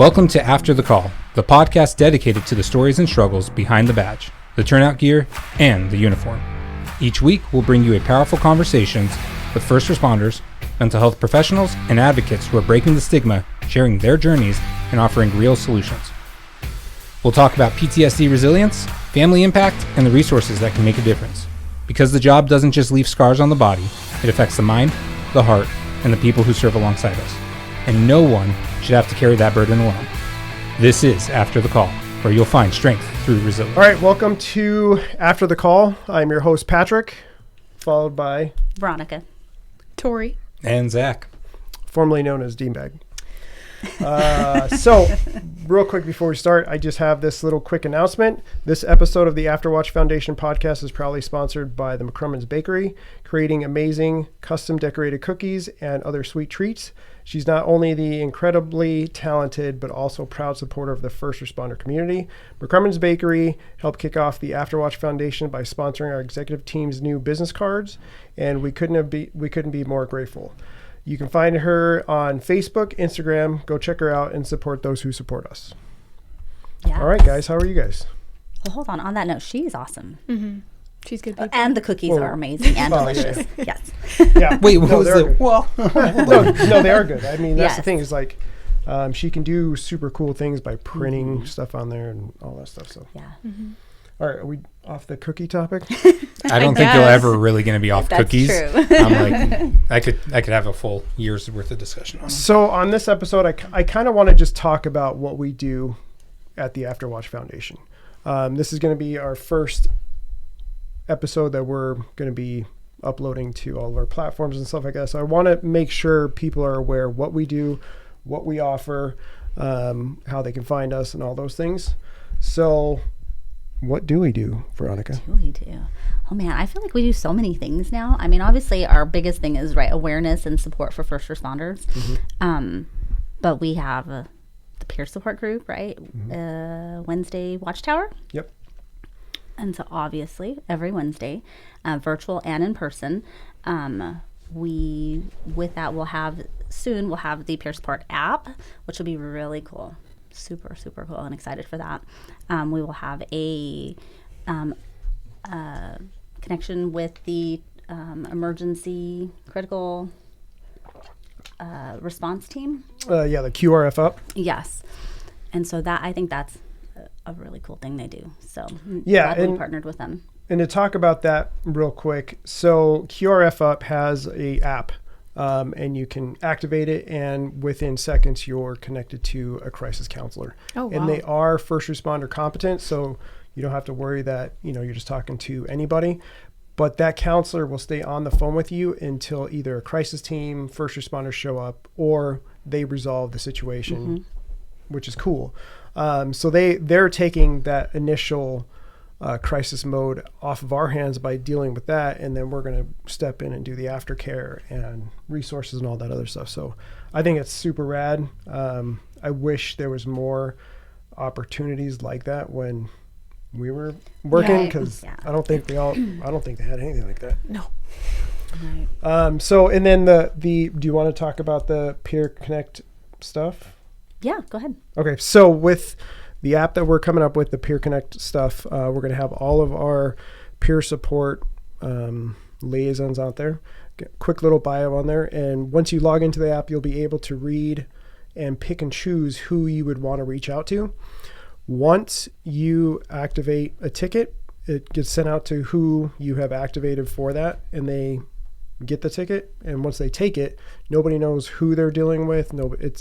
Welcome to After the Call, the podcast dedicated to the stories and struggles behind the badge, the turnout gear, and the uniform. Each week, we'll bring you a powerful conversations with first responders, mental health professionals, and advocates who are breaking the stigma, sharing their journeys, and offering real solutions. We'll talk about PTSD resilience, family impact, and the resources that can make a difference. Because the job doesn't just leave scars on the body, it affects the mind, the heart, and the people who serve alongside us. And no one should have to carry that burden alone. This is After the Call, where you'll find strength through resilience. All right, welcome to After the Call. I'm your host, Patrick, followed by Veronica, Tori, And Zach. Formerly known as Deanbag. So, real quick before we start, I just have this little quick announcement. This episode of the Afterwatch Foundation podcast is proudly sponsored by the McCrumman's Bakery, creating amazing custom decorated cookies and other sweet treats. She's not only the incredibly talented, but also proud supporter of the first responder community. McCrumman's Bakery helped kick off the Afterwatch Foundation by sponsoring our executive team's new business cards, and we couldn't be more grateful. You can find her on Facebook, Instagram. Go check her out and support those who support us. Yeah. All right, guys. How are you guys? Well, hold on that note, she's awesome. Mm-hmm. She's good people. And the cookies are amazing and delicious. Yeah. Yes. Yeah. Wait, what was the... Well, no, they are good. I mean, that's Yes. the thing is like she can do super cool things by printing stuff on there and all that stuff. So, Yeah. Mm-hmm. all right. Are we off the cookie topic? I don't think you're ever really going to be off That's cookies. true. I'm like, I could have a full year's worth of discussion on it. So on this episode, I kind of want to just talk about what we do at the Afterwatch Foundation. This is going to be our first episode that we're going to be uploading to all of our platforms and stuff like that. So I want to make sure people are aware of what we do, what we offer, how they can find us and all those things. So what do we do, Veronica? What do we do? Oh man, I feel like we do so many things now. I mean, obviously our biggest thing is awareness and support for first responders. Mm-hmm. But we have the peer support group, right? Mm-hmm. Wednesday Watchtower. Yep. And so obviously every Wednesday, virtual and in person, we'll have the peer support app, which will be really cool. Super, super cool and excited for that. We will have a connection with the emergency critical response team. Yeah, the QRF up. Yes. And so I think that's a really cool thing they do. So Yeah, glad we and- partnered with them. And to talk about that real quick, so QRF Up has a app, and you can activate it, and within seconds you're connected to a crisis counselor. Oh, wow. And they are first responder competent, so you don't have to worry that you're just talking to anybody. But that counselor will stay on the phone with you until either a crisis team, first responders show up, or they resolve the situation, which is cool. So they're taking that initial crisis mode off of our hands by dealing with that, and then we're going to step in and do the aftercare and resources and all that other stuff. So I think it's super rad. I wish there was more opportunities like that when we were working, because I don't think they had anything like that. No. Right. So and then the do you want to talk about the Peer Connect stuff? Yeah, go ahead. Okay, so with the app that we're coming up with, the Peer Connect stuff, we're going to have all of our peer support liaisons out there. Get a quick little bio on there, and once you log into the app, you'll be able to read and pick and choose who you would want to reach out to. Once you activate a ticket, it gets sent out to who you have activated for that, and they get the ticket, and once they take it, nobody knows who they're dealing with.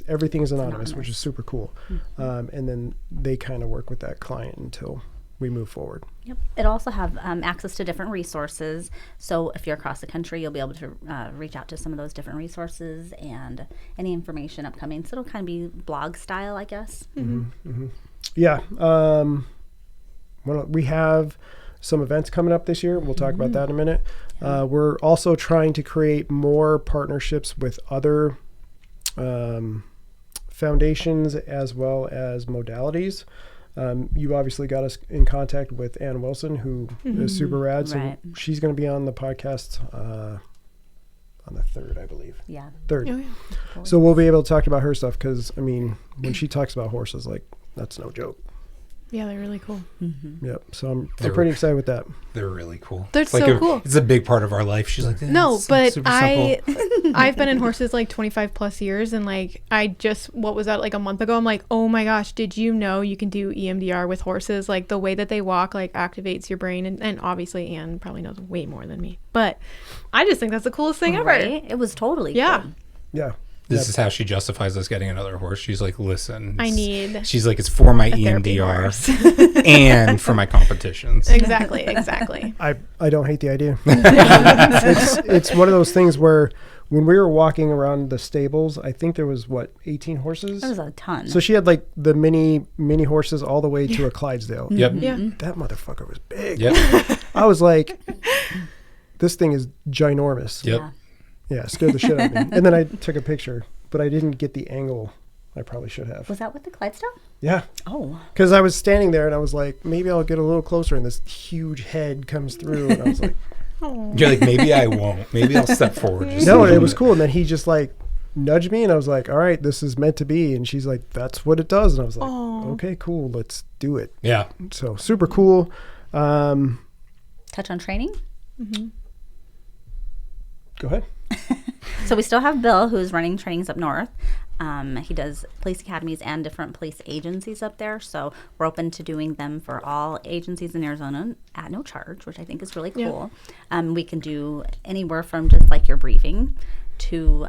Everything is anonymous, which is super cool. And then they kind of work with that client until we move forward. Yep. It also have access to different resources. So if you're across the country, you'll be able to reach out to some of those different resources and any information upcoming. So it'll kind of be blog style, I guess. Yeah. We have some events coming up this year. We'll talk about that in a minute. We're also trying to create more partnerships with other foundations as well as modalities. You obviously got us in contact with Ann Wilson, who is super rad. So Right. she's going to be on the podcast on the 3rd, I believe. Yeah. 3rd. Oh, yeah. So we'll be able to talk about her stuff because, I mean, when she talks about horses, like, that's no joke. Yeah, they're really cool. Mm-hmm. Yep. So I'm They're- pretty excited with that. They're really cool. They're It's like so cool. It's a big part of our life. She's like, No, it's but super simple. I've been in horses like 25 plus years, and like what was that, like a month ago? I'm like, oh my gosh, did you know you can do EMDR with horses? Like the way that they walk like activates your brain, and obviously Anne probably knows way more than me, but I just think that's the coolest thing ever. Right? It was totally Yeah. cool. Yeah. This is how she justifies us getting another horse. She's like, listen. She's like, it's for my a therapy EMDR horse. and for my competitions. Exactly. I don't hate the idea. it's one of those things where when we were walking around the stables, I think there was 18 horses. That was a ton. So she had like the mini horses all the way to a Clydesdale. Yep. Yeah. That motherfucker was big. Yep. I was like, this thing is ginormous. Yep. Yeah. Yeah, scared the shit out of me. And then I took a picture, but I didn't get the angle I probably should have. Was that with the Clydesdale? Yeah. Oh. Because I was standing there and I was like, maybe I'll get a little closer, and this huge head comes through, and I was like, You're like, maybe I won't. Maybe I'll step forward. just a no, little it was bit. cool. And then he just like nudged me, and I was like, all right, this is meant to be. And she's like, that's what it does. And I was like, Aw. okay, cool, let's do it. Yeah. So super cool. Touch on training. Go ahead. So we still have Bill, who's running trainings up north. He does police academies and different police agencies up there. So we're open to doing them for all agencies in Arizona at no charge, which I think is really Yeah. cool. We can do anywhere from just like your briefing to,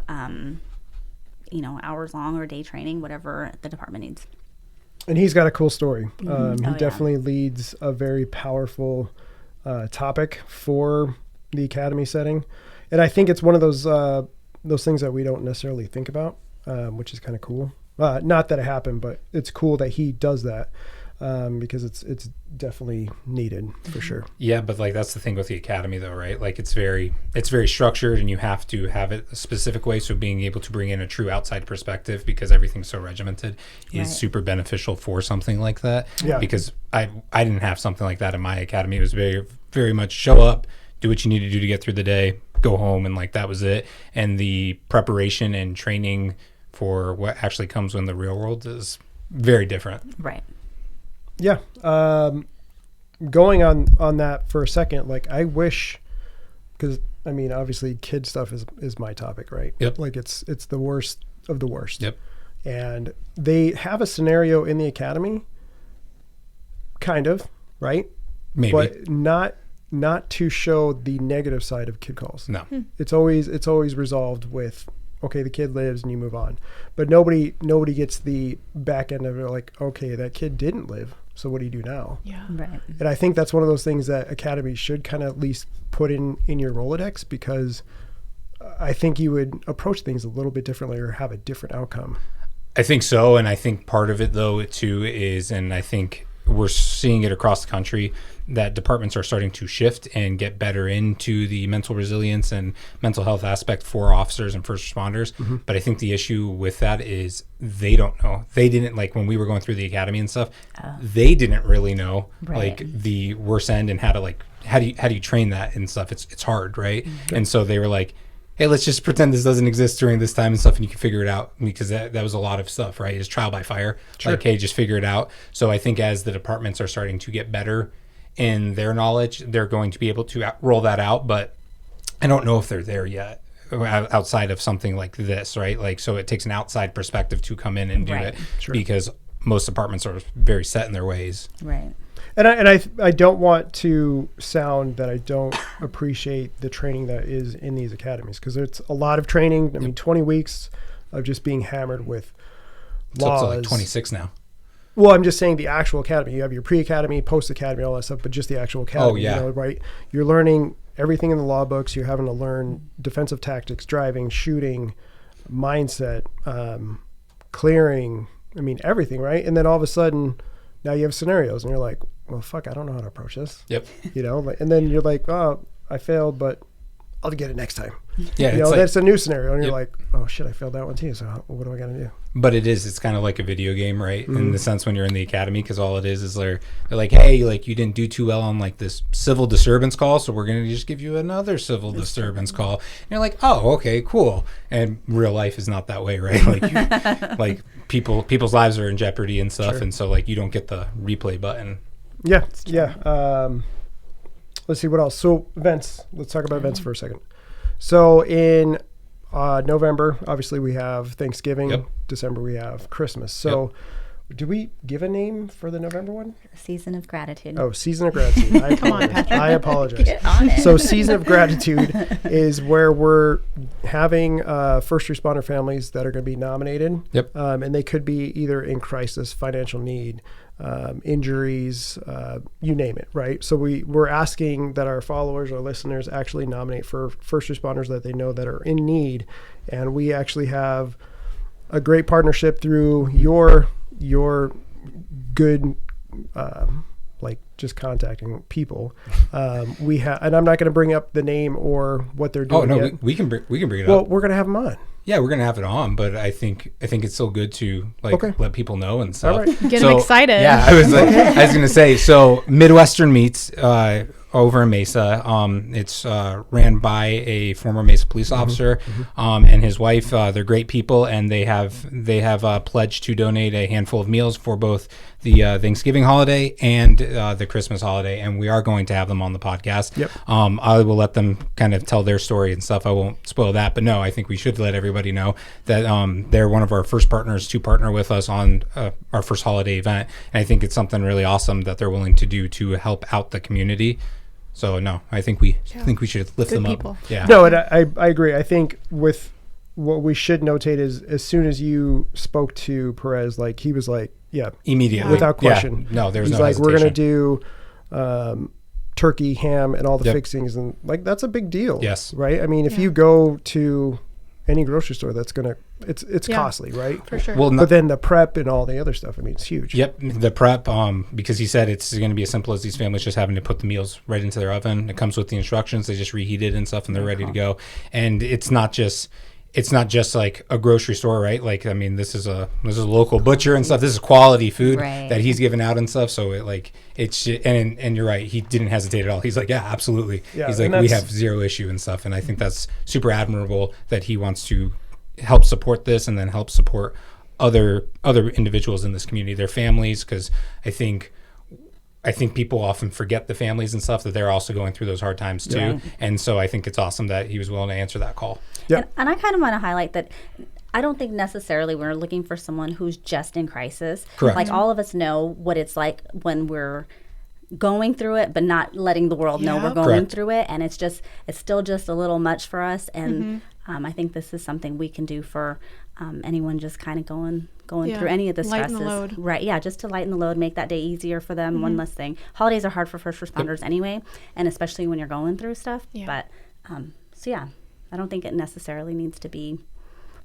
hours long or day training, whatever the department needs. And he's got a cool story. He Oh, yeah. definitely leads a very powerful topic for the academy setting. And I think it's one of those things that we don't necessarily think about, which is kind of cool. Not that it happened, but it's cool that he does that because it's definitely needed for sure. Yeah, but like that's the thing with the academy though, right? Like it's very structured and you have to have it a specific way. So being able to bring in a true outside perspective because everything's so regimented is Right. super beneficial for something like that. Yeah. Because I didn't have something like that in my academy. It was very, very much show up, do what you need to do to get through the day, go home, and like that was it. And the preparation and training for what actually comes in the real world is very different. Right. Yeah. Going on that for a second, like I wish, because I mean, obviously kid stuff is my topic, right? Yep. Like it's the worst of the worst. Yep. And they have a scenario in the academy, kind of, right? Maybe. But not to show the negative side of kid calls. No. It's always resolved with, okay, the kid lives and you move on. But nobody gets the back end of it, like, okay, that kid didn't live, so what do you do now? Yeah. Right. And I think that's one of those things that academies should kind of at least put in your Rolodex, because I think you would approach things a little bit differently or have a different outcome. I think so. And I think part of it, though, too, is, and I think we're seeing it across the country, that departments are starting to shift and get better into the mental resilience and mental health aspect for officers and first responders. Mm-hmm. But I think the issue with that is they don't know. They didn't, like when we were going through the academy and stuff, they didn't really know Right. like the worst end and how to like, how do you train that and stuff? It's hard, right? Mm-hmm. And so they were like, hey, let's just pretend this doesn't exist during this time and stuff, and you can figure it out, because that was a lot of stuff, right? It's trial by fire. Sure. Like, hey, just figure it out. So I think as the departments are starting to get better in their knowledge, they're going to be able to roll that out. But I don't know if they're there yet outside of something like this, right? Like, so it takes an outside perspective to come in and do Right. it, Sure. because most departments are very set in their ways. Right. And I don't want to sound that I don't appreciate the training that is in these academies, because it's a lot of training. I mean, 20 weeks of just being hammered with So laws. it's like 26 now. Well, I'm just saying the actual academy. You have your pre-academy, post-academy, all that stuff, but just the actual academy. Oh, yeah. You know, right? You're learning everything in the law books. You're having to learn defensive tactics, driving, shooting, mindset, clearing. I mean, everything, right? And then all of a sudden, now you have scenarios, and you're like, well, fuck, I don't know how to approach this. Yep. You know, and then you're like, oh, I failed, but I'll get it next time. Yeah, You it's know, like, that's a new scenario, and you're Yep. like, oh shit, I failed that one too. So what do I got to do? but it's kind of like a video game, right? In Mm-hmm. the sense when you're in the academy, because all it is they're like, hey, like you didn't do too well on like this civil disturbance call, so we're gonna just give you another civil disturbance call. And you're like, oh, okay, cool. And real life is not that way, right? Like, like people's lives are in jeopardy and stuff, Sure. and so like you don't get the replay button. Yeah, yeah. Let's see what else. So events. Let's talk about events for a second. So in November, obviously we have Thanksgiving. Yep. December we have Christmas. So do we give a name for the November one? Season of Gratitude. Oh, Season of Gratitude. I Come on, apologize. Patrick. I apologize. Get on it. So Season of Gratitude is where we're having first responder families that are going to be nominated. Yep. And they could be either in crisis, financial need, injuries, you name it, right? So we're asking that our followers, our listeners actually nominate for first responders that they know that are in need. And we actually have a great partnership through your good like just contacting people. We have, and I'm not going to bring up the name or what they're doing. Oh no, yet. we can bring it Well, up. we're going to have them on. Yeah, we're gonna have it on, but I think it's still good to like Okay. let people know and stuff. All right. Get them excited. Yeah, I was gonna say, so Midwestern Meets over in Mesa. It's ran by a former Mesa police officer and his wife. They're great people, and they have pledged to donate a handful of meals for both the Thanksgiving holiday and the Christmas holiday, and we are going to have them on the podcast. Yep. I will let them kind of tell their story and stuff. I won't spoil that, but no, I think we should let everybody know that they're one of our first partners to partner with us on our first holiday event, and I think it's something really awesome that they're willing to do to help out the community. So no, I think we should lift Good them people. up. Yeah. No, and I agree. I think with what we should notate is as soon as you spoke to Perez, like he was like, yeah, Immediately. without question. Yeah. No, there's He's no like, we're going hesitation. to do turkey, ham, and all the Yep. fixings. And like, that's a big deal. Yes. Right? I mean, if Yeah. you go to any grocery store, that's going to, it's Yeah. costly, right? For sure. Well, But then the prep and all the other stuff, I mean, it's huge. Yep, the prep, because he said it's going to be as simple as these families just having to put the meals right into their oven. It comes with the instructions. They just reheat it and stuff, and they're ready to go. And it's not just like a grocery store, right? Like, I mean, this is a local butcher and stuff. This is quality food Right. that he's giving out and stuff. So and you're right. He didn't hesitate at all. He's like, yeah, absolutely. Yeah, He's like, and we that's- have zero issue and stuff. And I think that's super admirable that he wants to help support this and then help support other individuals in this community, their families, because I think people often forget the families and stuff that they're also going through those hard times too. Right. And so I think it's awesome that he was willing to answer that call. Yeah. And I kind of want to highlight that I don't think necessarily we're looking for someone who's just in crisis. Correct. Like all of us know what it's like when we're going through it, but not letting the world know we're Yep. going Correct. through it. And it's still just a little much for us. And I think this is something we can do for anyone just kind of going Yeah. through any of the Lighten stresses. the load. Right. Yeah. Just to lighten the load, make that day easier for them. One less thing. Holidays are hard for first responders anyway, and especially when you're going through stuff. Yeah. But so yeah, I don't think it necessarily needs to be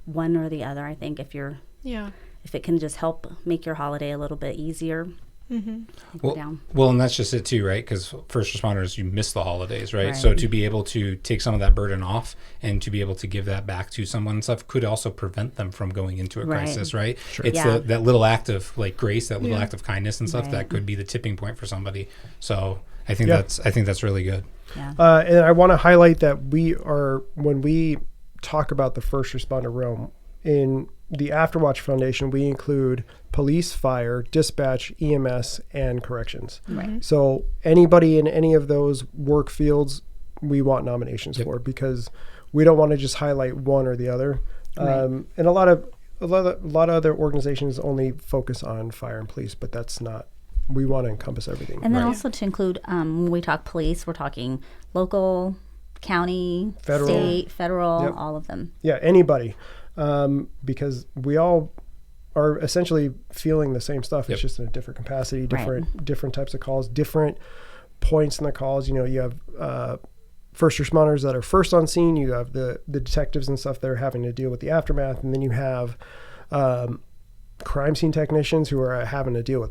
one or the other. I think if it can just help make your holiday a little bit easier. We're down. Well, and that's just it too, right? Because first responders, you miss the holidays, right? Right. So to be able to take some of that burden off and to be able to give that back to someone and stuff could also prevent them from going into a Right. crisis, right? It's Yeah. that little act of like grace, that little Yeah. act of kindness and stuff Right. that could be the tipping point for somebody. So I think Yeah. that's really good. Yeah. And I want to highlight that when we talk about the first responder realm in the Afterwatch Foundation, we include police, fire, dispatch, EMS, and corrections. Right. So anybody in any of those work fields, we want nominations Yep. for, because we don't want to just highlight one or the other. Right. And a lot of other organizations only focus on fire and police, but that's not. We want to encompass everything. And then Right. also to include, when we talk police, we're talking local, county, Federal. state, federal, Yep. all of them. Yeah, anybody, because we all are essentially feeling the same stuff. It's Yep. just in a different capacity, Right. different types of calls, different points in the calls. You know, you have first responders that are first on scene. You have the detectives and stuff that are having to deal with the aftermath, and then you have crime scene technicians who are having to deal with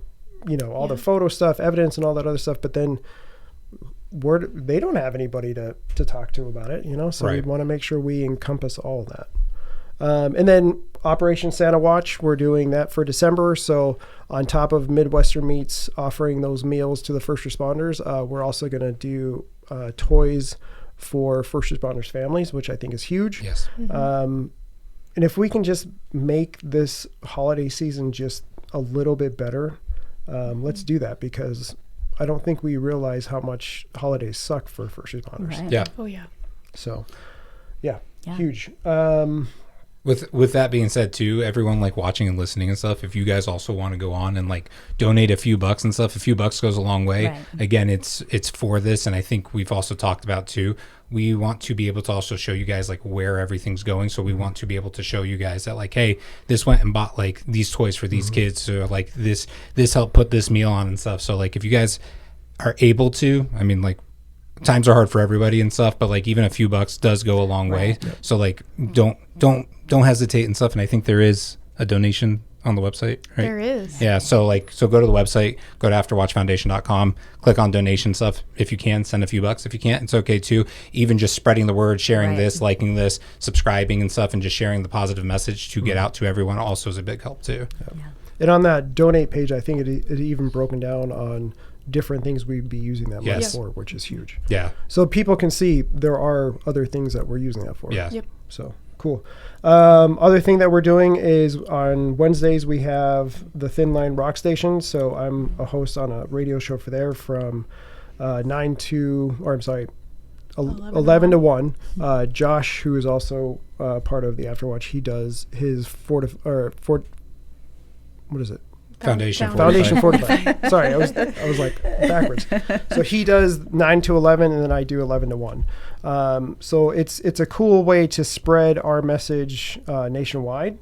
all the photo stuff, evidence, and all that other stuff. But then they don't have anybody to talk to about it, so Right. we want to make sure we encompass all of that. And then Operation Santa Watch, we're doing that for December. So on top of Midwestern Meats offering those meals to the first responders, we're also going to do toys for first responders' families, which I think is huge. Yes. And if we can just make this holiday season just a little bit better, let's do that, because I don't think we realize how much holidays suck for first responders. Right. Yeah. Oh yeah. So, yeah, Yeah. huge. With that being said too, everyone like watching and listening and stuff, if you guys also want to go on and like donate a few bucks and stuff, a few bucks goes a long way. Right. Again, it's for this, and I think we've also talked about too, we want to be able to also show you guys like where everything's going. So we want to be able to show you guys that like, hey, this went and bought like these toys for these kids, or like this helped put this meal on and stuff. So like if you guys are able to, I mean, like times are hard for everybody and stuff, but like even a few bucks does go a long way. So like don't hesitate and stuff. And I think there is a donation on the website, right? There is. Yeah. So go to the website, go to afterwatchfoundation.com, click on donation stuff. If you can, send a few bucks. If you can't, it's okay too. Even just spreading the word, sharing Right. this, liking this, subscribing and stuff, and just sharing the positive message to get out to everyone also is a big help too. And on that donate page, I think it even broken down on different things we'd be using that money Yes. for, which is huge. Yeah. So people can see there are other things that we're using that for. Yeah. Yep. So cool. Other thing that we're doing is on Wednesdays we have the Thin Line Rock Station. So I'm a host on a radio show for there from 11 to 1. Josh, who is also part of the Afterwatch, he does his what is it? Foundation Foundation Fortified. Sorry, I was like backwards. So he does 9 to 11, and then I do 11 to 1. So it's a cool way to spread our message nationwide.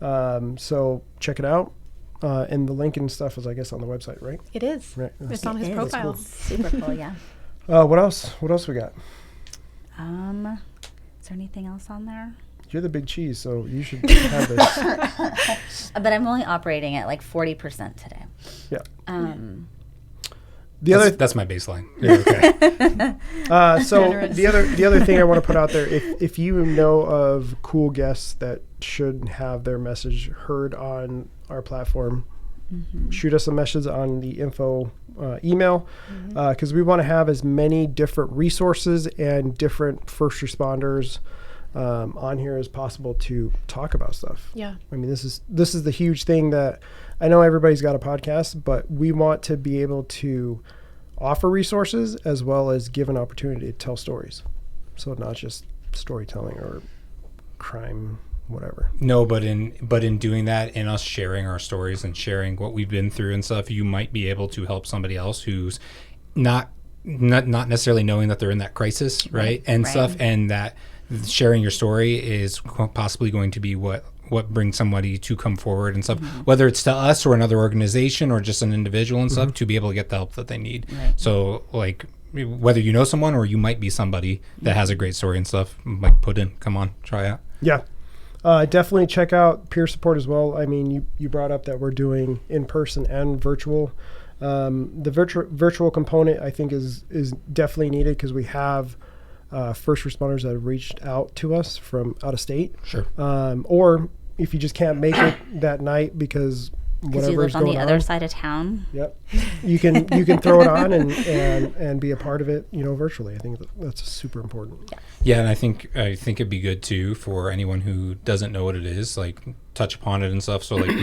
So check it out. And the link and stuff is, I guess, on the website, right? It is. Right. It's on his It is. profile. Super cool, yeah. What else? What else we got? Is there anything else on there? You're the big cheese, so you should have this. But I'm only operating at like 40% today. Yeah. That's my baseline. Yeah, okay. So Generous. the other thing I want to put out there, if you know of cool guests that should have their message heard on our platform, shoot us a message on the info email, because we want to have as many different resources and different first responders on here as possible to talk about stuff. Yeah. I mean, this is the huge thing that I know everybody's got a podcast, but we want to be able to offer resources as well as give an opportunity to tell stories. So not just storytelling or crime, whatever. No, but in doing that, and us sharing our stories and sharing what we've been through and stuff, you might be able to help somebody else who's not necessarily knowing that they're in that crisis, right? And Right. stuff, and that sharing your story is possibly going to be what brings somebody to come forward and stuff, whether it's to us or another organization or just an individual and stuff, to be able to get the help that they need. Right. So like whether you know someone or you might be somebody that has a great story and stuff, like come on, try out. Yeah. Definitely check out peer support as well. I mean, you brought up that we're doing in person and virtual. The virtual component, I think, is definitely needed because we have first responders that have reached out to us from out of state. Sure. Or if you just can't make it that night because Because you whatever's live on going the other side of town. Yep. You can throw it on and be a part of it, virtually. I think that's super important. Yeah, and I think it'd be good too for anyone who doesn't know what it is, like touch upon it and stuff. So like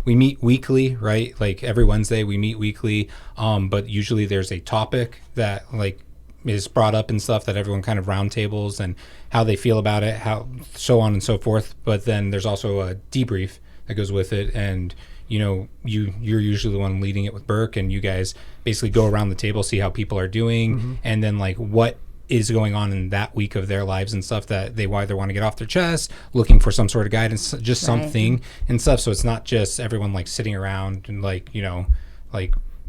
we meet weekly, right? Like every Wednesday we meet weekly, but usually there's a topic that like is brought up and stuff that everyone kind of round tables and how they feel about it, how so on and so forth. But then there's also a debrief that goes with it, and you're usually the one leading it with Burke, and you guys basically go around the table, see how people are doing, and then like what is going on in that week of their lives and stuff that they either want to get off their chest, looking for some sort of guidance, just something and stuff. So it's not just everyone like sitting around and like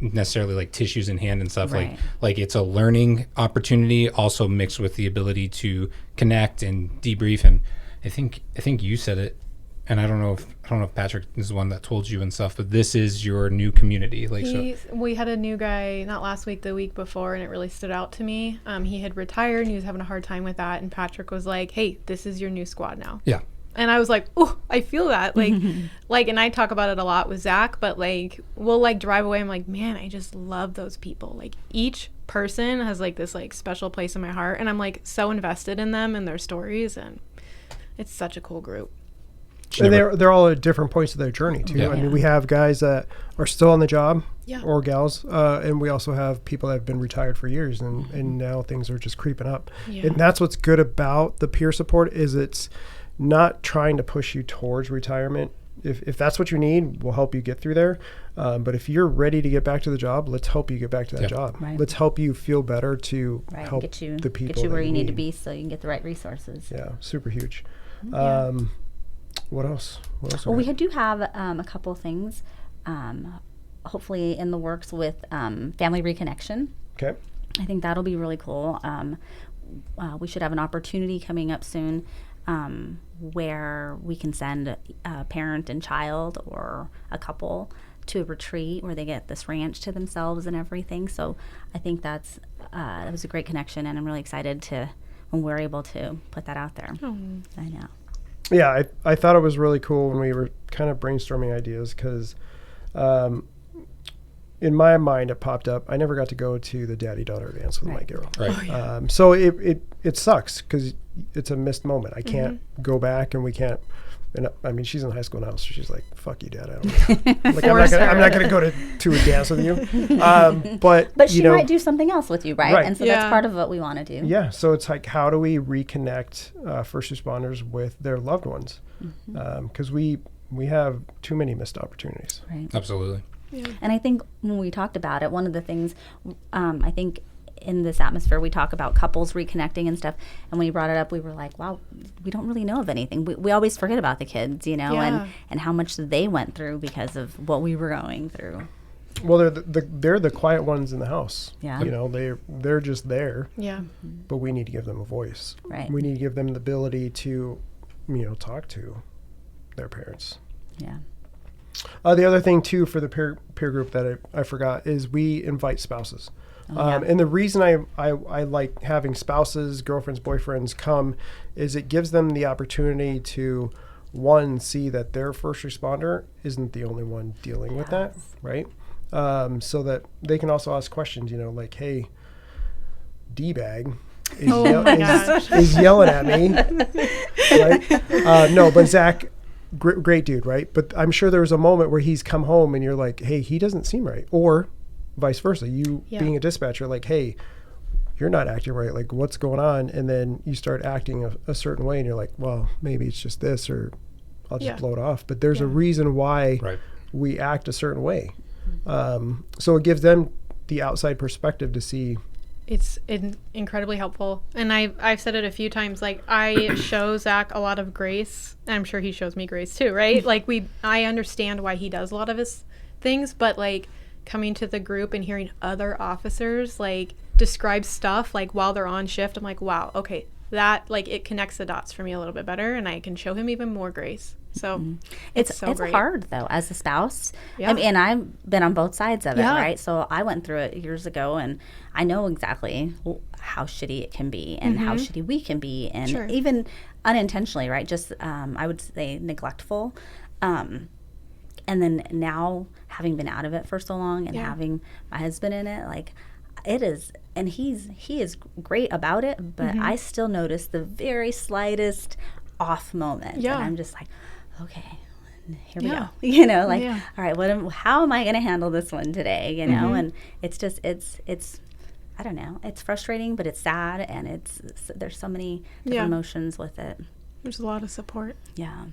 necessarily like tissues in hand and stuff. Right. Like it's a learning opportunity also mixed with the ability to connect and debrief. And I think you said it and I don't know if Patrick is the one that told you and stuff, but this is your new community. Like, We had a new guy not last week, the week before, and it really stood out to me. He had retired and he was having a hard time with that, and Patrick was like, "Hey, this is your new squad now." Yeah. And I was like, "Oh, I feel that." Like, and I talk about it a lot with Zach, but like, we'll like drive away. I'm like, man, I just love those people. Like, each person has like this like special place in my heart, and I'm like so invested in them and their stories, and it's such a cool group. And they're all at different points of their journey too. Yeah. I mean, we have guys that are still on the job, Yeah. or gals, and we also have people that have been retired for years, and now things are just creeping up. Yeah. And that's what's good about the peer support is it's not trying to push you towards retirement. If that's what you need, we'll help you get through there. But if you're ready to get back to the job, let's help you get back to that job. Right. Let's help you feel better to Right. help Get you the people get you that where you need to be so you can get the right resources. Yeah, super huge. Yeah. What else? Well, we do have a couple things, hopefully in the works with family reconnection. Okay. I think that'll be really cool. We should have an opportunity coming up soon where we can send a parent and child or a couple to a retreat where they get this ranch to themselves and everything. So I think that was a great connection, and I'm really excited when we're able to put that out there. I know. Yeah, I thought it was really cool when we were kind of brainstorming ideas because in my mind it popped up. I never got to go to the daddy-daughter dance with my girl. Right. Oh, yeah. So it sucks because it's a missed moment. I can't go back, and we can't. And I mean, she's in high school now, so she's like, "Fuck you, Dad. I don't." Like, I'm not gonna go to a dance with you. But she might do something else with you, right? Right. And so Yeah. that's part of what we want to do. Yeah, so it's like, how do we reconnect first responders with their loved ones? Because we have too many missed opportunities. Right. Absolutely. And I think when we talked about it, one of the things I think in this atmosphere, we talk about couples reconnecting and stuff. And when you brought it up, we were like, wow, we don't really know of anything. We always forget about the kids, Yeah. and how much they went through because of what we were going through. Well, they're the quiet ones in the house. Yeah. You know, they're just there, Yeah. but we need to give them a voice. Right. We need to give them the ability to, talk to their parents. Yeah. The other thing too for the peer group that I forgot is we invite spouses. And the reason I like having spouses, girlfriends, boyfriends come is it gives them the opportunity to, one, see that their first responder isn't the only one dealing with that, right? So that they can also ask questions, like, hey, D-bag is yelling at me, right? No, but Zach, great dude, right? But I'm sure there was a moment where he's come home and you're like, hey, he doesn't seem right. Or vice versa, you being a dispatcher, like, hey, you're not acting right, like, what's going on? And then you start acting a certain way and you're like, well, maybe it's just this, or I'll just blow it off. But there's a reason why we act a certain way. So it gives them the outside perspective to see. It's incredibly helpful. And I've said it a few times, like, I show Zach a lot of grace. And I'm sure he shows me grace too, right? Like, I understand why he does a lot of his things, but like coming to the group and hearing other officers like describe stuff like while they're on shift, I'm like, wow, okay, that like it connects the dots for me a little bit better, and I can show him even more grace. So it's so great. Hard though as a spouse. Yeah. I mean, and I've been on both sides of it, Yeah. right? So I went through it years ago, and I know exactly how shitty it can be and how shitty we can be, and even unintentionally, right? Just I would say neglectful. And then now, having been out of it for so long and having my husband in it, like, it is, and he is great about it, but I still notice the very slightest off moment. Yeah. And I'm just like, okay, here we go. Like, all right, how am I going to handle this one today? And it's just, it's, I don't know, it's frustrating, but it's sad, and there's so many different emotions with it. There's a lot of support. Yeah.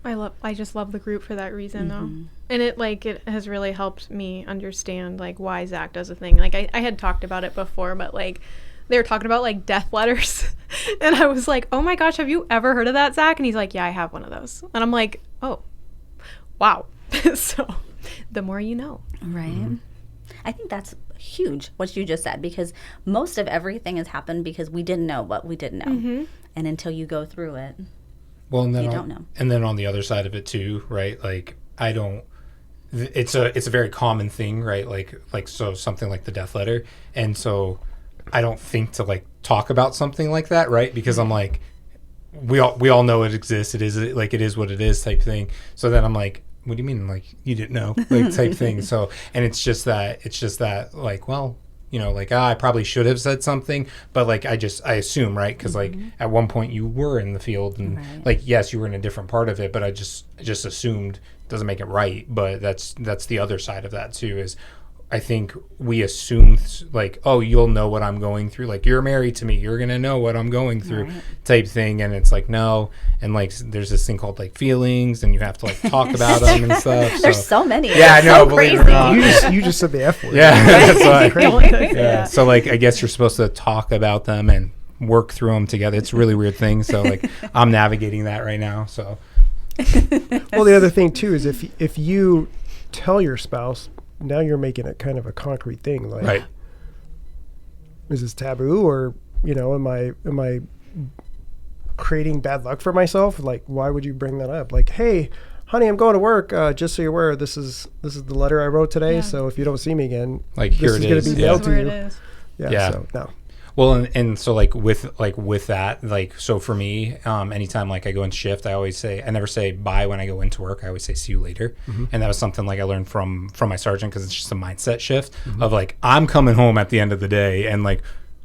I just love the group for that reason though. And it has really helped me understand like why Zach does a thing. Like I had talked about it before, but like they were talking about like death letters and I was like, oh my gosh, have you ever heard of that, Zach? And he's like, yeah, I have one of those. And I'm like, oh, wow. So the more you know. Right. I think that's huge what you just said, because most of everything has happened because we didn't know what we didn't know. And until you go through it, Well, and then you don't know. And then on the other side of it too, right? Like I don't. It's a very common thing, right? Like so something like the death letter, and so I don't think to like talk about something like that, right? Because I'm like, we all know it exists. It is like it is what it is type thing. So then I'm like, what do you mean like you didn't know like type thing? So and it's just that like well. Like I probably should have said something, but like I assume, right? Because like at one point you were in the field, and like yes, you were in a different part of it, but I just assumed doesn't make it right. But that's the other side of that too. Is I think we assume like, oh, you'll know what I'm going through. Like you're married to me, you're gonna know what I'm going through, type thing. And it's like no, and like there's this thing called like feelings, and you have to like talk about them and stuff. There's so many. Yeah, I know. So Believe crazy. it or not. You just said the F word. Yeah, that's why. Yeah. So like I guess you're supposed to talk about them and work through them together. It's a really weird thing. So like I'm navigating that right now. So Well, the other thing too is if you tell your spouse, now you're making it kind of a concrete thing. Like, right. is this taboo, or am I creating bad luck for myself? Like, why would you bring that up? Like, hey, honey, I'm going to work. Just so you're aware, this is the letter I wrote today. Yeah. So if you don't see me again, Like here this it is is. going to be Yeah. mailed That's where to it you. is. Yeah. Yeah. So no. Well, and so like with that, like, so for me, anytime like I go in shift, I never say bye when I go into work. I always say see you later. And that was something like I learned from my sergeant, because it's just a mindset shift of like, I'm coming home at the end of the day, and like,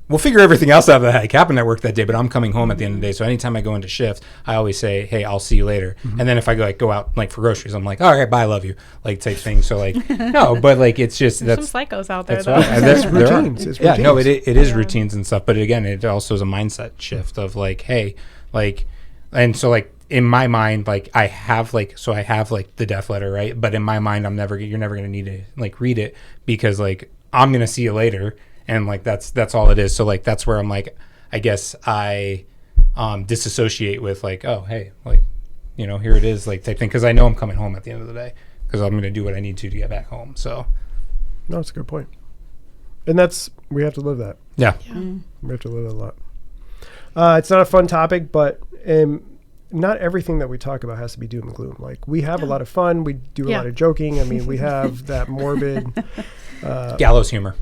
we'll figure everything else out that happened at work that day, but I'm coming home at the end of the day. So anytime I go into shift, I always say, hey, I'll see you later. And then if I go out like for groceries, I'm like, all right, bye, love you, like type thing. So like, no, but like, it's just, There's some psychos out there, that's though. right. And that's There are. Routines. It's yeah, no, routines. it is Yeah. routines and stuff. But again, it also is a mindset shift of like, hey, like, and so like in my mind, like I have like the death letter, right? But in my mind, you're never going to need to like read it, because like I'm going to see you later. And like that's all it is. So like that's where I'm like, I guess I disassociate with like, oh hey, like here it is, like type thing, because I know I'm coming home at the end of the day, because I'm gonna do what I need to get back home. So No, it's a good point. And we have to live that. yeah. We have to live that a lot. It's not a fun topic, but not everything that we talk about has to be doom and gloom. Like, we have a lot of fun. We do a Yeah. lot of joking. I mean, we have that morbid. Gallows humor.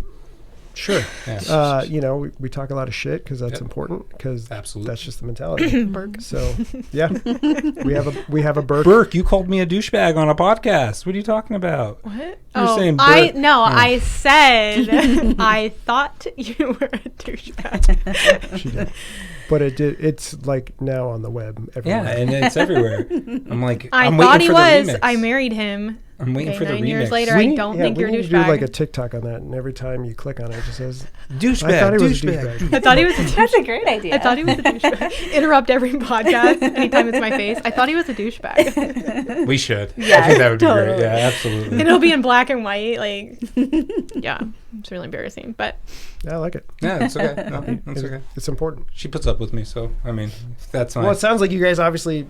Sure. Yeah. We talk a lot of shit because that's Yep. important, because Absolutely. that's just the mentality. Burke. So yeah, we have a Burke. Burke, you called me a douchebag on a podcast. What are you talking about? What? You're saying I Burke. I said I thought you were a douchebag. She did. But it's like now on the web everywhere. Yeah, and it's everywhere. I'm like, I I'm thought waiting he for was. the remix. I married him. I'm waiting for the 9 years remix. later, I don't think you're a we need to do douchebag. like a TikTok on that, and every time you click on it, it just says, Douchebag. I thought he was a douchebag. douchebag. I thought he was a That's a great idea. I thought he was a douchebag. Interrupt every podcast anytime it's my face. I thought he was a douchebag. We should. I Yes, think that would be great. totally. Yeah, absolutely. And it'll be in black and white. Like, yeah, it's really embarrassing. But Yeah, I like it. Yeah, it's okay. No, it's okay. It's important. She puts up with me, so I mean, that's fine. Well, it sounds like you guys obviously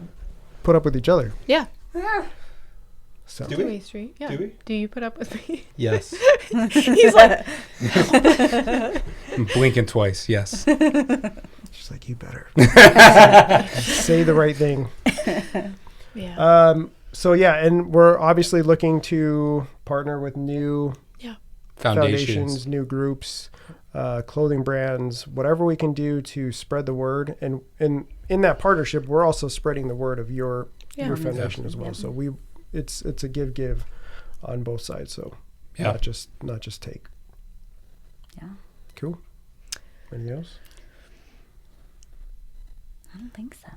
put up with each other. yeah, So Do we? two-way street. Yeah. Do we? Do you put up with me? Yes. He's like, I'm blinking twice. Yes. she's like, you better say the right thing. yeah. So yeah, and we're obviously looking to partner with new Foundations. new groups, clothing brands, whatever we can do to spread the word. And in that partnership, we're also spreading the word of your Yeah. foundation as well. Yep. So it's a give on both sides. So Yeah. not just take. Yeah. Cool. Anything else? I don't think so.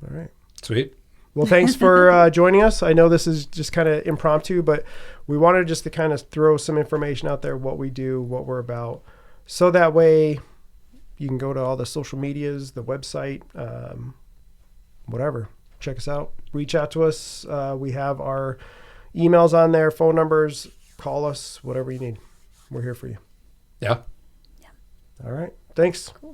All right. Sweet. Well, thanks for joining us. I know this is just kind of impromptu, but we wanted just to kind of throw some information out there, what we do, what we're about. So that way you can go to all the social medias, the website, whatever. Check us out. Reach out to us. We have our emails on there, phone numbers. Call us, whatever you need. We're here for you. Yeah. All right. Thanks. Cool.